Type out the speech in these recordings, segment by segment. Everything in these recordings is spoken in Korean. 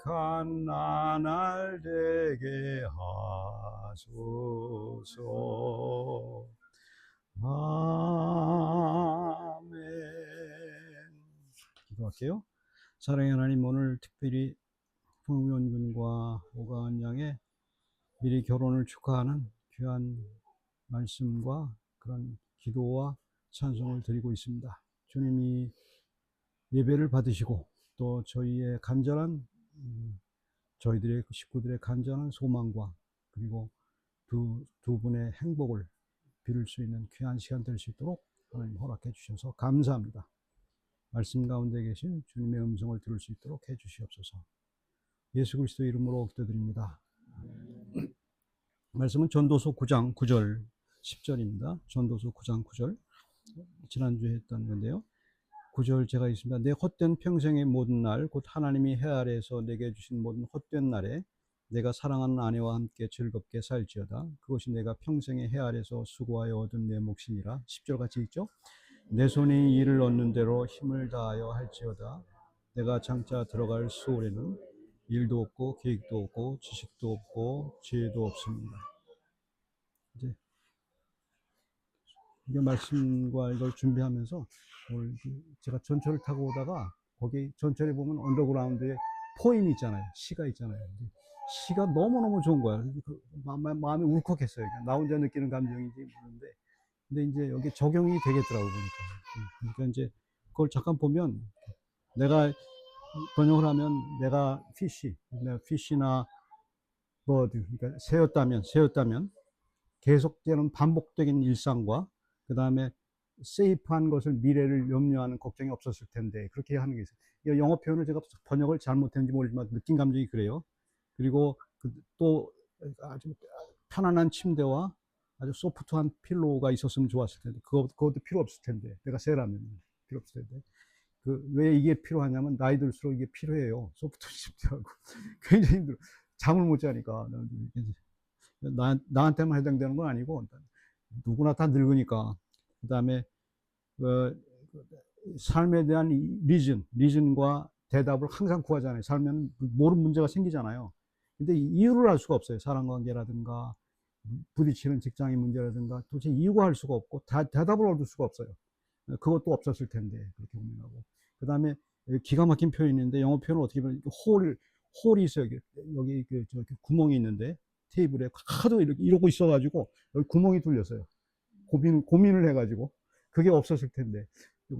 갓난알 되게 하소서. 아멘. 기도할게요. 사랑의 하나님, 오늘 특별히 풍윤 군과 오가은 양의 미리 결혼을 축하하는 귀한 말씀과 그런 기도와 찬송을 드리고 있습니다. 주님이 예배를 받으시고 또 저희의 간절한 저희들의 식구들의 간절한 소망과 그리고 두 분의 행복을 빌을 수 있는 귀한 시간 될 수 있도록 하나님 허락해 주셔서 감사합니다. 말씀 가운데 계신 주님의 음성을 들을 수 있도록 해 주시옵소서. 예수 그리스도 이름으로 기도드립니다. 말씀은 전도서 9장 9절 10절입니다. 전도서 9장 9절 지난주에 했던 건데요. 9절 제가 있습니다. 내 헛된 평생의 모든 날 곧 하나님이 해 아래에서 내게 주신 모든 헛된 날에 내가 사랑하는 아내와 함께 즐겁게 살지어다. 그것이 내가 평생의 해 아래에서 수고하여 얻은 내 몫이니라. 10절 같이 있죠. 내 손이 이를 얻는 대로 힘을 다하여 할지어다. 내가 장차 들어갈 수월에는 일도 없고 계획도 없고 지식도 없고 지혜도 없습니다. 이제 이 말씀과 이걸 준비하면서 오늘 제가 전철을 타고 오다가 거기 전철에 보면 언더그라운드에 포임이 있잖아요. 시가 있잖아요. 시가 너무너무 좋은 거야. 마음이 울컥했어요. 나 혼자 느끼는 감정인지 모르는데. 근데 이제 여기 적용이 되겠더라고 보니까. 그러니까 이제 그걸 잠깐 보면 내가 번역을 하면 내가 피쉬나 버드, 그러니까 새였다면 계속되는 반복적인 일상과 그 다음에 세이프한 것을 미래를 염려하는 걱정이 없었을 텐데 그렇게 하는 게 있어요. 영어 표현을 제가 번역을 잘못했는지 모르지만 느낀 감정이 그래요. 그리고 또 아주 편안한 침대와 아주 소프트한 필로우가 있었으면 좋았을 텐데 그것도 필요 없을 텐데 내가 새라면 필요 없을 텐데 왜 이게 필요하냐면 나이 들수록 이게 필요해요. 소프트 침대하고 굉장히 힘들어. 잠을 못 자니까 나한테만 해당되는 건 아니고 누구나 다 늙으니까. 그 다음에 삶에 대한 리즌과 대답을 항상 구하잖아요. 살면 모르는 문제가 생기잖아요. 근데 이유를 알 수가 없어요. 사람관계라든가 부딪히는 직장의 문제라든가 도대체 이유가 할 수가 없고 대답을 얻을 수가 없어요. 그것도 없었을 텐데 그렇게 고민하고. 그 다음에 기가 막힌 표현인데 영어 표현을 어떻게 보면 홀이 있어요. 여기 구멍이 있는데 테이블에 하도 이러고 있어가지고 여기 구멍이 뚫렸어요. 고민을 해가지고 그게 없었을 텐데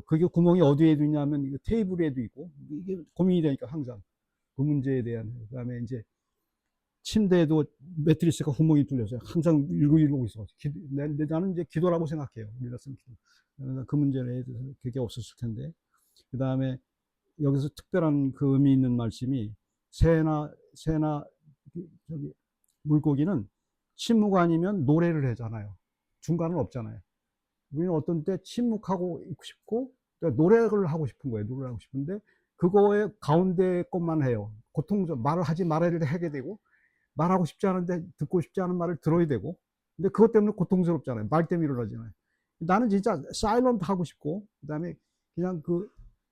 그게 구멍이 어디에도 있냐면 테이블에도 있고 이게 고민이 되니까 항상 그 문제에 대한. 그다음에 이제 침대에도 매트리스가 구멍이 뚫려서요. 항상 이러고 있어. 나는 이제 기도라고 생각해요. 우리가 쓴 기도. 그러니까 그 문제에 대해서 그게 없었을 텐데. 그 다음에 여기서 특별한 그 의미 있는 말씀이 새나 저기 물고기는 침묵 아니면 노래를 하잖아요. 중간은 없잖아요. 우리는 어떤 때 침묵하고 있고 싶고 노래를 하고 싶은 거예요. 노래를 하고 싶은데 그거의 가운데 것만 해요. 말을 하지 말아야 하게 되고 말하고 싶지 않은데 듣고 싶지 않은 말을 들어야 되고 근데 그것 때문에 고통스럽잖아요. 말 때문에 일어나잖아요. 나는 진짜 사일런트 하고 싶고 그다음에 그냥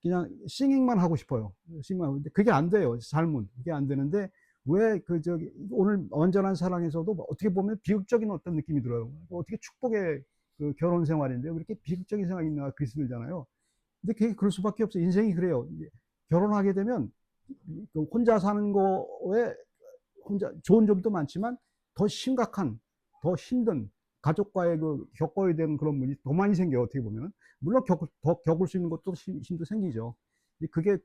그냥 싱잉만 하고 싶어요. 싱잉만. 근데 그게 안 돼요. 삶은 그게 안 되는데 왜 오늘 온전한 사랑에서도 어떻게 보면 비극적인 어떤 느낌이 들어요. 어떻게 축복의 그 결혼 생활인데 왜 이렇게 비극적인 생각이 있나 그리스 들잖아요. 근데 그게 그럴 수밖에 없어요. 인생이 그래요. 결혼하게 되면 혼자 사는 거에 혼자 좋은 점도 많지만 더 심각한, 더 힘든 가족과의 겪어야 되는 그런 문이 더 많이 생겨요. 어떻게 보면 물론 더 겪을 수 있는 것도 힘도 생기죠. 그게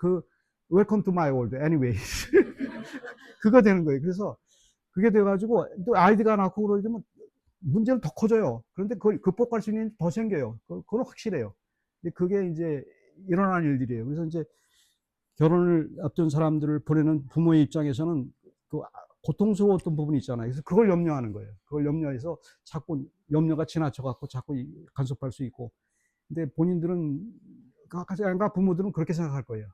Welcome to my world, anyway. 그거 되는 거예요. 그래서 그게 돼가지고 또 아이디가 낳고 그러게 되면 문제는 더 커져요. 그런데 그걸 극복할 수 있는 더 생겨요. 그건 확실해요. 그게 이제 일어나는 일들이에요. 그래서 이제 결혼을 앞둔 사람들을 보내는 부모의 입장에서는 고통스러웠던 부분이 있잖아요. 그래서 그걸 염려하는 거예요. 그걸 염려해서 자꾸 염려가 지나쳐갖고 자꾸 간섭할 수 있고. 근데 본인들은, 부모들은 그렇게 생각할 거예요.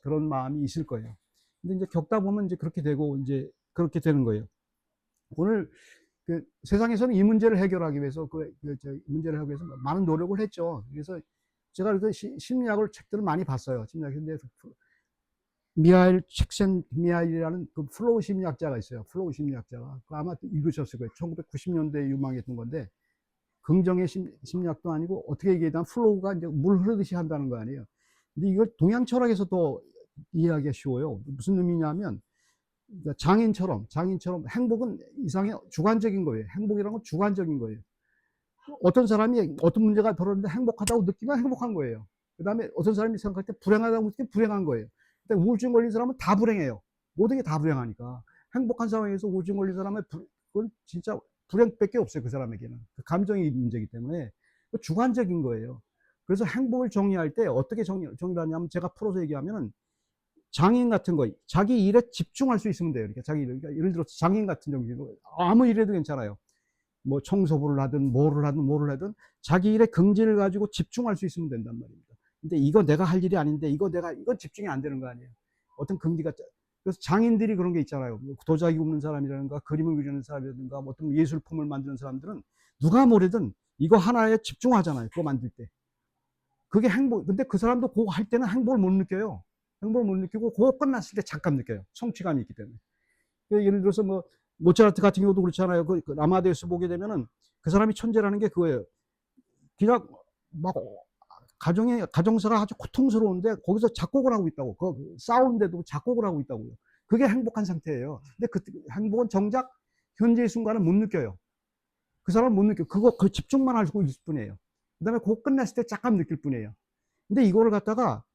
그런 마음이 있을 거예요. 근데 이제 겪다 보면 이제 그렇게 되고 이제 그렇게 되는 거예요. 오늘 세상에서는 이 문제를 해결하기 위해서 문제를 하기 위해서 많은 노력을 했죠. 그래서 제가 심리학을 책들을 많이 봤어요. 심리학. 근데 미하일 칙센미하일이라는 그 플로우 심리학자가 있어요. 플로우 심리학자가. 아마 읽으셨을 거예요. 1990년대에 유망했던 건데, 긍정의 심리학도 아니고, 어떻게 얘기하면 플로우가 이제 물 흐르듯이 한다는 거 아니에요. 근데 이걸 동양 철학에서 더 이해하기가 쉬워요. 무슨 의미냐면, 그러니까 장인처럼 행복은 이상의 주관적인 거예요. 행복이라는 건 주관적인 거예요. 어떤 사람이 어떤 문제가 벌어졌는데 행복하다고 느끼면 행복한 거예요. 그 다음에 어떤 사람이 생각할 때 불행하다고 느끼면 불행한 거예요. 근데 우울증 걸린 사람은 다 불행해요. 모든 게 다 불행하니까. 행복한 상황에서 우울증 걸린 사람은 그건 진짜 불행밖에 없어요. 그 사람에게는. 그 감정이 문제이기 때문에. 주관적인 거예요. 그래서 행복을 정의할 때 어떻게 정의를 하냐면, 제가 풀어서 얘기하면은, 장인 같은 거, 자기 일에 집중할 수 있으면 돼요. 이렇게 자기 일, 그러니까 예를 들어서 장인 같은 경우는 아무 일해도 괜찮아요. 뭐 청소부를 하든 뭐를 하든 자기 일에 긍지를 가지고 집중할 수 있으면 된단 말입니다. 근데 이거 내가 할 일이 아닌데 이건 집중이 안 되는 거 아니에요. 어떤 긍지가. 그래서 장인들이 그런 게 있잖아요. 도자기 굽는 사람이라든가 그림을 그리는 사람이라든가 뭐 어떤 예술품을 만드는 사람들은 누가 뭐래든 이거 하나에 집중하잖아요. 그거 만들 때. 그게 행복. 근데 그 사람도 그거 할 때는 행복을 못 느껴요. 행복을 못 느끼고 그거 끝났을 때 잠깐 느껴요. 성취감이 있기 때문에. 예를 들어서 뭐 모차르트 같은 경우도 그렇잖아요. 그 아마데우스 보게 되면은 그 사람이 천재라는 게 그거예요. 그냥 막 가정사가 아주 고통스러운데 거기서 작곡을 하고 있다고. 그 싸우는데도 작곡을 하고 있다고요. 그게 행복한 상태예요. 근데 그 행복은 정작 현재의 순간은 못 느껴요. 그 사람은 못 느껴요. 그 집중만 하고 있을 뿐이에요. 그다음에 그거 끝났을 때 잠깐 느낄 뿐이에요. 근데 이거를 갖다가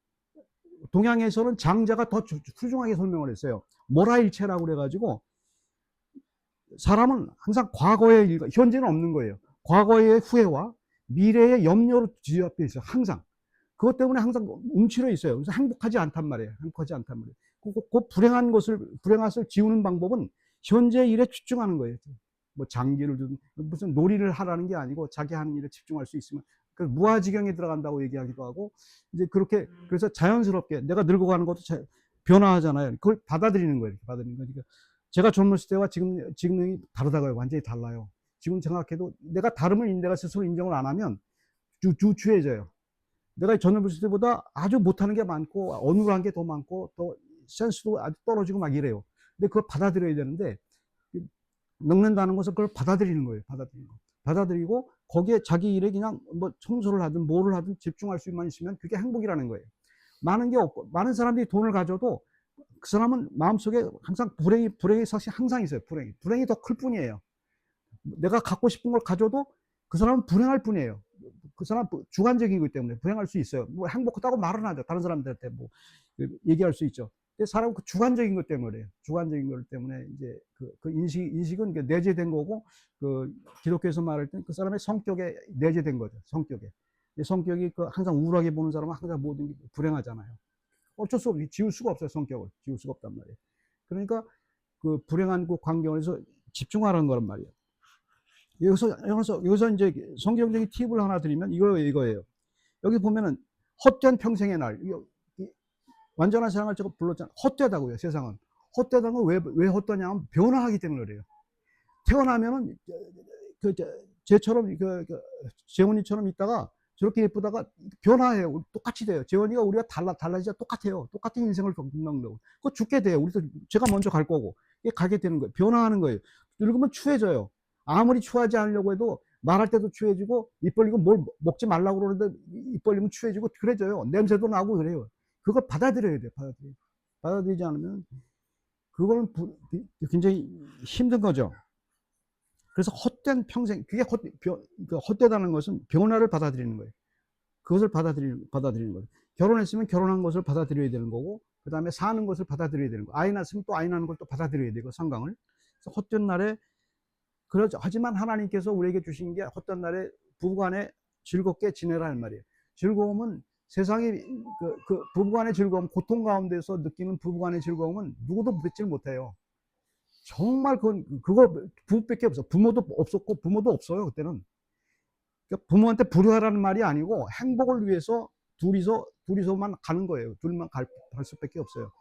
동양에서는 장자가 더 훌륭하게 설명을 했어요. 모라일체라고 그래가지고, 사람은 항상 과거의 일과 현재는 없는 거예요. 과거의 후회와 미래의 염려로 뒤엎여 있어요. 항상. 그것 때문에 항상 움츠려 있어요. 그래서 행복하지 않단 말이에요. 행복하지 않단 말이에요. 그 불행한 것을 지우는 방법은 현재 일에 집중하는 거예요. 뭐 장기를 든 무슨 놀이를 하라는 게 아니고 자기 하는 일에 집중할 수 있으면, 그 무아지경에 들어간다고 얘기하기도 하고, 이제 그렇게, 그래서 자연스럽게 내가 늙어가는 것도 변화하잖아요. 그걸 받아들이는 거예요. 이렇게 받아들이는 거니까. 제가 젊었을 때와 지금이 다르다고요. 완전히 달라요. 지금 생각해도 내가 다름을 내가 스스로 인정을 안 하면 주해져요. 내가 젊었을 때보다 아주 못하는 게 많고 어눌한 게 더 많고 또 센스도 아주 떨어지고 막 이래요. 근데 그걸 받아들여야 되는데, 늙는다는 것은 그걸 받아들이는 거예요. 받아들이는 거. 받아들이고 거기에 자기 일에 그냥 뭐 청소를 하든 뭐를 하든 집중할 수만 있으면 그게 행복이라는 거예요. 많은 게 없고, 많은 사람들이 돈을 가져도 그 사람은 마음속에 항상 불행이 사실 항상 있어요. 불행이 더 클 뿐이에요. 내가 갖고 싶은 걸 가져도 그 사람은 불행할 뿐이에요. 그 사람 주관적이기 때문에 불행할 수 있어요. 뭐 행복하다고 말은 하죠. 다른 사람들한테 뭐 얘기할 수 있죠. 근데 사람은 그 주관적인 것 때문에 그래요. 주관적인 것 때문에 이제 그 인식은 내재된 거고, 그 기독교에서 말할 때는 그 사람의 성격에 내재된 거죠. 성격에. 성격이 그 항상 우울하게 보는 사람은 항상 모든 게 불행하잖아요. 어쩔 수 없이 지울 수가 없어요. 성격을 지울 수가 없단 말이에요. 그러니까 그 불행한 그 환경에서 집중하라는 거란 말이에요. 여기서 이제 성경적인 팁을 하나 드리면 이거예요. 여기 보면은 헛된 평생의 날, 완전한 사랑을 제가 불렀잖아요. 헛되다고요. 세상은 헛되다는 건 왜 헛되냐면 변화하기 때문에 그래요. 태어나면은 쟤처럼 재원이처럼 있다가 저렇게 예쁘다가 변화해요. 똑같이 돼요. 재원이가 우리가 달라지자 똑같아요. 똑같은 인생을 겪는 거고. 그거 죽게 돼요. 우리도 제가 먼저 갈 거고. 이게 가게 되는 거예요. 변화하는 거예요. 늙으면 추해져요. 아무리 추하지 않으려고 해도 말할 때도 추해지고, 입 벌리고 뭘 먹지 말라고 그러는데 입 벌리면 추해지고 그래져요. 냄새도 나고 그래요. 그걸 받아들여야 돼요. 받아들이지 않으면 그거는 굉장히 힘든 거죠. 그래서 헛된 평생, 그게 헛되다는 것은 변화를 받아들이는 거예요. 그것을 받아들이는 거예요. 결혼했으면 결혼한 것을 받아들여야 되는 거고, 그 다음에 사는 것을 받아들여야 되는 거예요. 아이 낳았으면 또 아이 낳는 걸 또 받아들여야 되고, 상강을. 그래서 헛된 날에, 그렇죠. 하지만 하나님께서 우리에게 주신 게 헛된 날에 부부간에 즐겁게 지내라 할 말이에요. 즐거움은 세상에 부부간의 즐거움, 고통 가운데서 느끼는 부부간의 즐거움은 누구도 뱉질 못해요. 정말 그거 부부밖에 없어. 부모도 없었고 부모도 없어요. 그때는. 그러니까 부모한테 불효하라는 말이 아니고 행복을 위해서 둘이서만 가는 거예요. 둘만 갈 수밖에 없어요.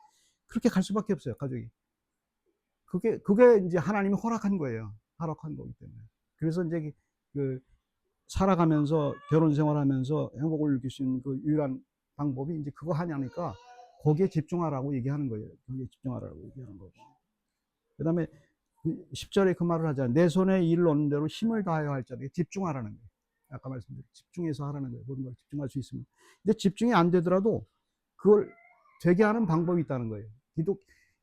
그렇게 갈 수밖에 없어요. 가족이. 그게 이제 하나님이 허락한 거예요. 허락한 거기 때문에. 그래서 이제 그 살아가면서 결혼 생활하면서 행복을 느낄 수 있는 그 유일한 방법이 이제 그거 하냐니까 거기에 집중하라고 얘기하는 거예요. 거기에 집중하라고 얘기하는 거고. 그 다음에 10절에 그 말을 하잖아요. 내 손에 일을 얻는 대로 힘을 다하여 할 자에게 집중하라는 거예요. 아까 말씀드린 집중해서 하라는 거예요. 모든 걸 집중할 수 있으면. 근데 집중이 안 되더라도 그걸 되게 하는 방법이 있다는 거예요.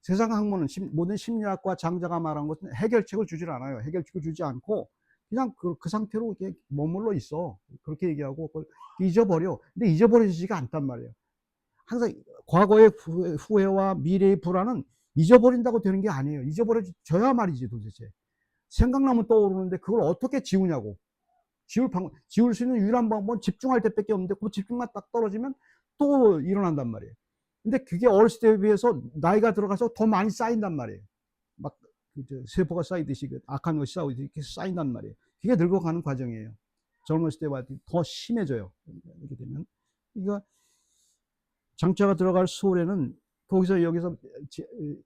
세상 학문은 모든 심리학과 장자가 말한 것은 해결책을 주질 않아요. 해결책을 주지 않고 그냥 그 상태로 이렇게 머물러 있어. 그렇게 얘기하고 그걸 잊어버려. 근데 잊어버리지가 않단 말이에요. 항상 과거의 후회와 미래의 불안은 잊어버린다고 되는 게 아니에요. 잊어버려져야 말이지 도대체. 생각나면 떠오르는데 그걸 어떻게 지우냐고. 지울 수 있는 유일한 방법은 집중할 때밖에 없는데 그 집중만 딱 떨어지면 또 일어난단 말이에요. 근데 그게 어렸을 때에 비해서 나이가 들어가서 더 많이 쌓인단 말이에요. 막 세포가 쌓이듯이 악한 것이 쌓이듯이 이렇게 쌓인단 말이에요. 그게 늙어가는 과정이에요. 젊었을 때와 더 심해져요. 이렇게 되면. 그러니까 장자가 들어갈 수월에는 거기서 여기서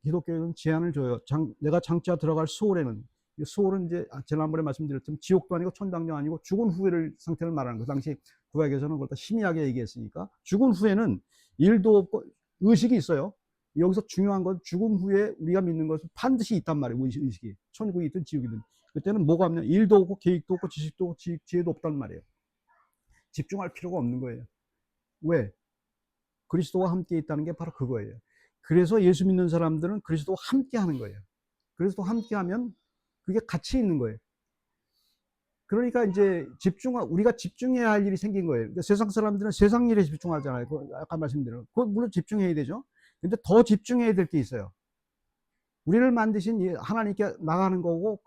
기독교는 제한을 줘요. 내가 장자 들어갈 수월에는, 수월은 이제 지난번에 말씀드렸지만 지옥도 아니고 천당도 아니고 죽은 후의 상태를 말하는 거. 그 당시 구약에서는 그걸 더 심의하게 얘기했으니까 죽은 후에는 일도 없고 의식이 있어요. 여기서 중요한 건 죽은 후에 우리가 믿는 것은 반드시 있단 말이에요. 의식이 천국이 있든 지옥이든. 그때는 뭐가 없냐, 일도 없고 계획도 없고 지식도 없고 지혜도 없단 말이에요. 집중할 필요가 없는 거예요. 왜? 그리스도와 함께 있다는 게 바로 그거예요. 그래서 예수 믿는 사람들은 그리스도와 함께 하는 거예요. 그리스도와 함께 하면 그게 같이 있는 거예요. 그러니까 이제 우리가 집중해야 할 일이 생긴 거예요. 그러니까 세상 사람들은 세상 일에 집중하잖아요. 아까 말씀드린 거. 물론 집중해야 되죠. 근데 더 집중해야 될 게 있어요. 우리를 만드신 하나님께 나가는 거고,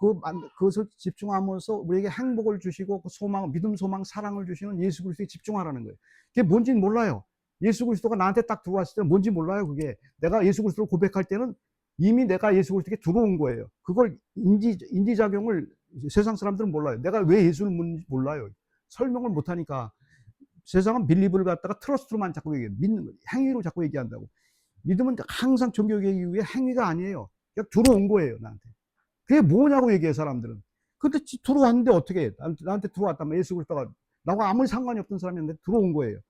그것을 집중하면서 우리에게 행복을 주시고, 그 소망, 믿음, 소망, 사랑을 주시는 예수 그리스도에 집중하라는 거예요. 그게 뭔지는 몰라요. 예수 그리스도가 나한테 딱 들어왔을 때는 뭔지 몰라요, 그게. 내가 예수 그리스도를 고백할 때는 이미 내가 예수 그리스도에게 들어온 거예요. 그걸 인지작용을 세상 사람들은 몰라요. 내가 왜 예수를 믿는지 몰라요. 설명을 못하니까. 세상은 빌리브를 갖다가 트러스트로만 자꾸 얘기해요. 믿는 거, 행위로 자꾸 얘기한다고. 믿음은 항상 종교개혁 이후에 행위가 아니에요. 그냥 들어온 거예요, 나한테. 그게 뭐냐고 얘기해, 사람들은. 근데 들어왔는데 어떻게 해? 나한테 들어왔다면 예수 그리스도가 나하고 아무리 상관이 없던 사람이었는데 들어온 거예요.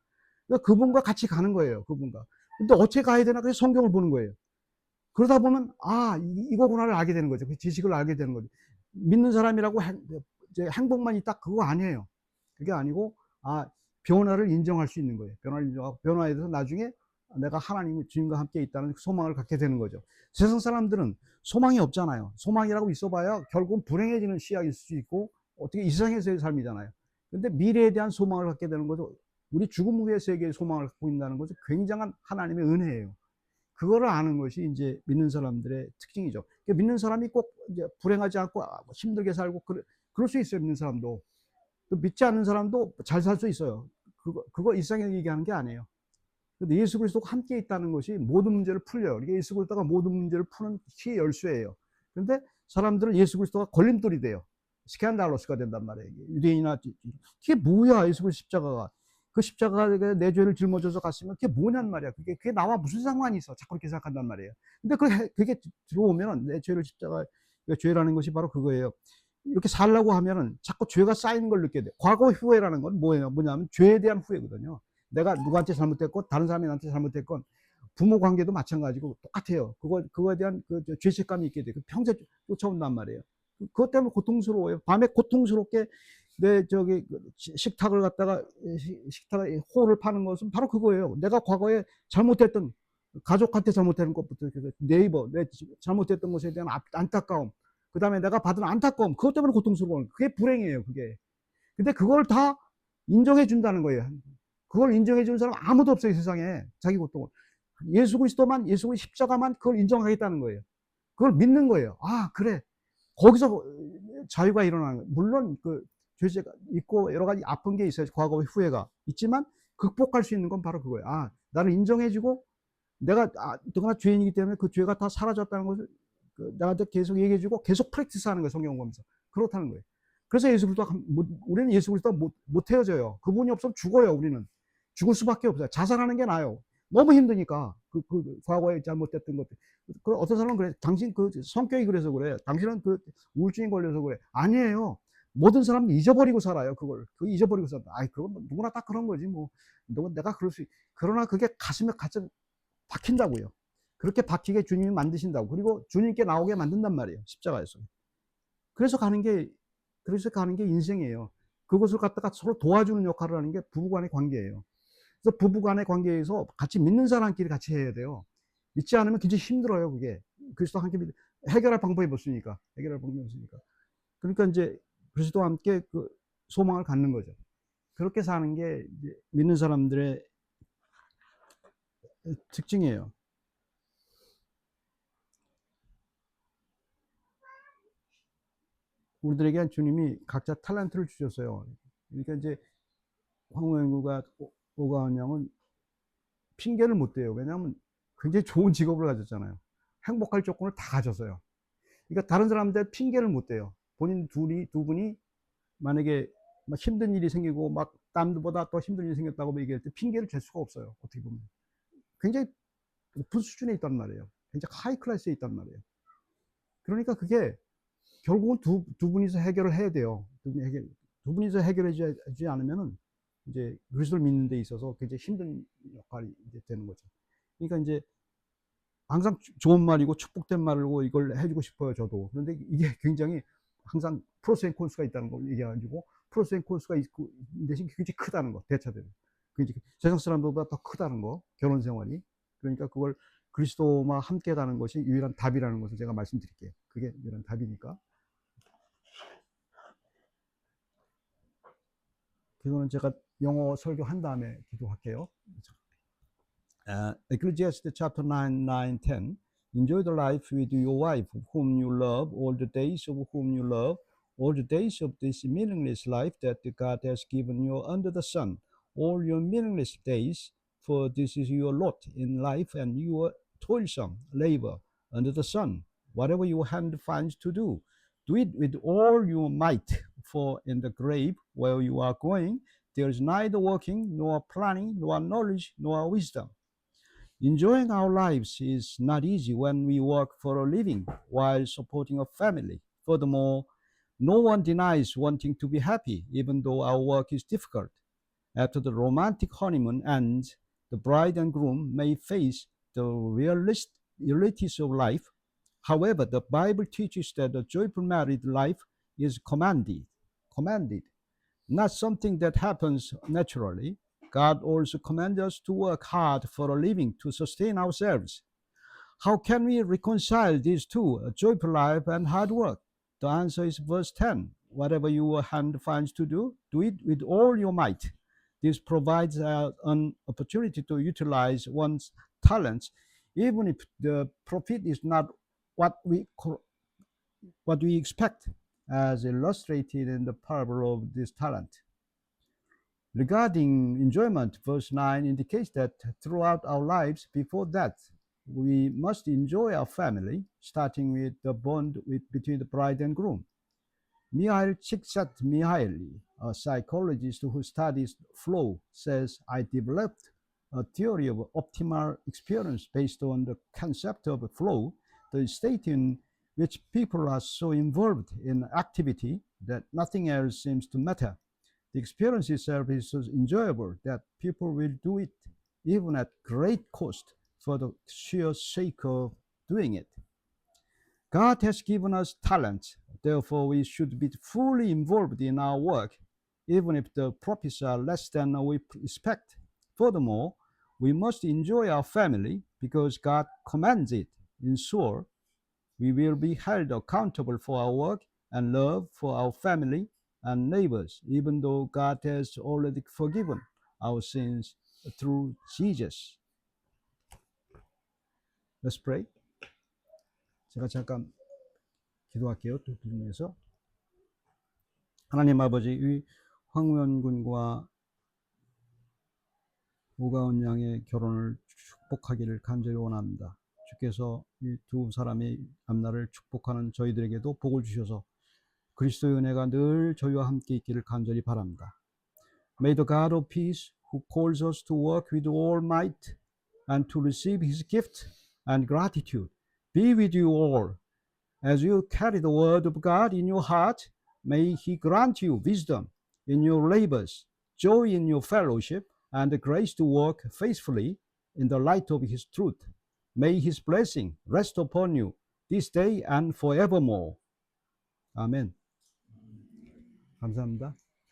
그러니까 그분과 같이 가는 거예요, 그분과. 근데 어떻게 가야 되나? 그래서 성경을 보는 거예요. 그러다 보면, 이거구나를 알게 되는 거죠. 그 지식을 알게 되는 거죠. 믿는 사람이라고 행복만 있다, 그거 아니에요. 그게 아니고, 변화를 인정할 수 있는 거예요. 변화를 인정하고, 변화에 대해서 나중에 내가 하나님의 주님과 함께 있다는 소망을 갖게 되는 거죠. 세상 사람들은 소망이 없잖아요. 소망이라고 있어봐야 결국은 불행해지는 시야일 수 있고, 어떻게 이 세상에서의 삶이잖아요. 근데 미래에 대한 소망을 갖게 되는 거죠. 우리 죽음 후의 세계의 소망을 갖고 있다는 것은 굉장한 하나님의 은혜예요. 그거를 아는 것이 이제 믿는 사람들의 특징이죠. 그러니까 믿는 사람이 꼭 이제 불행하지 않고 힘들게 살고 그럴 수 있어요. 믿는 사람도. 믿지 않는 사람도 잘 살 수 있어요. 그거 일상에 얘기하는 게 아니에요. 근데 예수 그리스도가 함께 있다는 것이 모든 문제를 풀려요. 그러니까 예수 그리스도가 모든 문제를 푸는 키의 열쇠예요. 그런데 사람들은 예수 그리스도가 걸림돌이 돼요. 스캔달로스가 된단 말이에요. 유대인이나 그게 뭐야, 예수 그리스도 십자가가. 그 십자가가 내 죄를 짊어져서 갔으면 그게 뭐냔 말이야. 그게 나와 무슨 상관이 있어. 자꾸 그렇게 생각한단 말이에요. 근데 그게 들어오면 내 죄를 죄라는 것이 바로 그거예요. 이렇게 살라고 하면은 자꾸 죄가 쌓이는 걸 느껴야 돼. 과거 후회라는 건 뭐냐면 죄에 대한 후회거든요. 내가 누구한테 잘못했건 다른 사람이 나한테 잘못했건 부모 관계도 마찬가지고 똑같아요. 그거에 대한 죄책감이 있게 돼. 평생 쫓아온단 말이에요. 그것 때문에 고통스러워요. 밤에 고통스럽게 내 식탁을 갖다가 식탁에 호를 파는 것은 바로 그거예요. 내가 과거에 잘못했던 가족한테 잘못하는 것부터 네이버 내 잘못했던 것에 대한 안타까움, 그 다음에 내가 받은 안타까움, 그것 때문에 고통스러운, 그게 불행이에요. 그게. 근데 그걸 다 인정해 준다는 거예요. 그걸 인정해 주는 사람 아무도 없어요, 세상에. 자기 고통을. 예수 그리스도만, 예수 그리스도 십자가만 그걸 인정하겠다는 거예요. 그걸 믿는 거예요. 그래. 거기서 자유가 일어나는 거예요. 물론 죄가 있고 여러 가지 아픈 게 있어요. 과거의 후회가 있지만 극복할 수 있는 건 바로 그거예요. 나를 인정해주고 내가 누구나 죄인이기 때문에 그 죄가 다 사라졌다는 것을 나한테 계속 얘기해주고 계속 프랙티스하는 거예요. 성경 보면서. 그렇다는 거예요. 그래서 예수 그리스도 우리는 예수 그리스도 못 헤어져요. 그분이 없으면 죽어요. 우리는 죽을 수밖에 없어요. 자살하는 게 나아요. 너무 힘드니까 과거에 잘못됐던 것들. 어떤 사람은 그래. 당신 성격이 그래서 그래. 당신은 우울증이 걸려서 그래. 아니에요. 모든 사람은 잊어버리고 살아요. 그걸 잊어버리고 살아. 그건 누구나 다 그런 거지 뭐. 내가 그럴 수. 그러나 그게 가슴에 박힌다고요. 그렇게 박히게 주님이 만드신다고. 그리고 주님께 나오게 만든단 말이에요. 십자가에서. 그래서 가는 게 인생이에요. 그것을 갖다가 서로 도와주는 역할을 하는 게 부부간의 관계예요. 그래서 부부간의 관계에서 같이 믿는 사람끼리 같이 해야 돼요. 믿지 않으면 굉장히 힘들어요, 그게. 그리스도와 함께 해결할 방법이 없으니까. 그러니까 이제 그리스도와 함께 그 소망을 갖는 거죠. 그렇게 사는 게 이제 믿는 사람들의 특징이에요. 우리들에게 주님이 각자 탤런트를 주셨어요. 그러니까 이제 황우영구가 오가원 양은 핑계를 못 대요. 왜냐하면 굉장히 좋은 직업을 가졌잖아요. 행복할 조건을 다 가졌어요. 그러니까 다른 사람들 핑계를 못 대요. 본인 두 분이 만약에 막 힘든 일이 생기고 막 남들보다 더 힘든 일이 생겼다고 얘기할 때 핑계를 댈 수가 없어요. 어떻게 보면 굉장히 높은 수준에 있단 말이에요. 굉장히 하이 클래스에 있단 말이에요. 그러니까 그게 결국은 두 분이서 해결을 해야 돼요. 두 분이서 해결해주지 않으면은 이제 그리스도를 믿는 데 있어서 굉장히 힘든 역할이 이제 되는 거죠. 그러니까 이제 항상 좋은 말이고 축복된 말이고 이걸 해주고 싶어요, 저도. 그런데 이게 굉장히 항상 프로스 앤 콘스가 있다는 걸 얘기해가지고 프로스 앤 콘스가 있고 대신 굉장히 크다는 거, 대차대로. 굉장히 세상 사람들보다 더 크다는 거, 결혼 생활이. 그러니까 그걸 그리스도와 함께하는 것이 유일한 답이라는 것을 제가 말씀드릴게요. 그게 유일한 답이니까. 그거는 제가 영어 설교한 다음에 기도할게요. Ecclesiastes chapter 9, 9, 10. Enjoy the life with your wife, whom you love, all the days of whom you love, all the days of this meaningless life that God has given you under the sun, all your meaningless days, for this is your lot in life and your toilsome labor under the sun. Whatever your hand finds to do it with all your might, for in the grave where you are going, there is neither working, nor planning, nor knowledge, nor wisdom. Enjoying our lives is not easy when we work for a living while supporting a family. Furthermore, no one denies wanting to be happy, even though our work is difficult. After the romantic honeymoon ends, the bride and groom may face the realities of life. However, the Bible teaches that a joyful married life is commanded, not something that happens naturally. God also commands us to work hard for a living to sustain ourselves. How can we reconcile these two, a joyful life and hard work? The answer is verse 10. Whatever your hand finds to do it with all your might. This provides an opportunity to utilize one's talents, even if the profit is not what we expect, as illustrated in the parable of this talent. Regarding enjoyment, verse 9 indicates that throughout our lives before death, we must enjoy our family, starting with the bond between the bride and groom. Mihail Csikszentmihalyi, a psychologist who studies flow, says, I developed a theory of optimal experience based on the concept of flow, the state in which people are so involved in activity that nothing else seems to matter. The experience itself is so enjoyable that people will do it even at great cost for the sheer sake of doing it. God has given us talents, therefore we should be fully involved in our work, even if the profits are less than we expect. Furthermore, we must enjoy our family because God commands it. In short, we will be held accountable for our work and love for our family and neighbors, even though God has already forgiven our sins through Jesus. Let's pray. 제가 잠깐 기도할게요. 두 분에서. 하나님 아버지, 이 황우연 군과 오가원 양의 결혼을 축복하기를 간절히 원합니다. 주께서 이 두 사람의 앞날을 축복하는 저희들에게도 복을 주셔서 그리스도의 은혜가 늘 저희와 함께 있기를 간절히 바랍니다. May the God of peace, who calls us to work with all might and to receive his gift and gratitude, be with you all. As you carry the word of God in your heart, may he grant you wisdom in your labors, joy in your fellowship, and the grace to work faithfully in the light of his truth. May his blessing rest upon you this day and forevermore. 아멘. 감사합니다.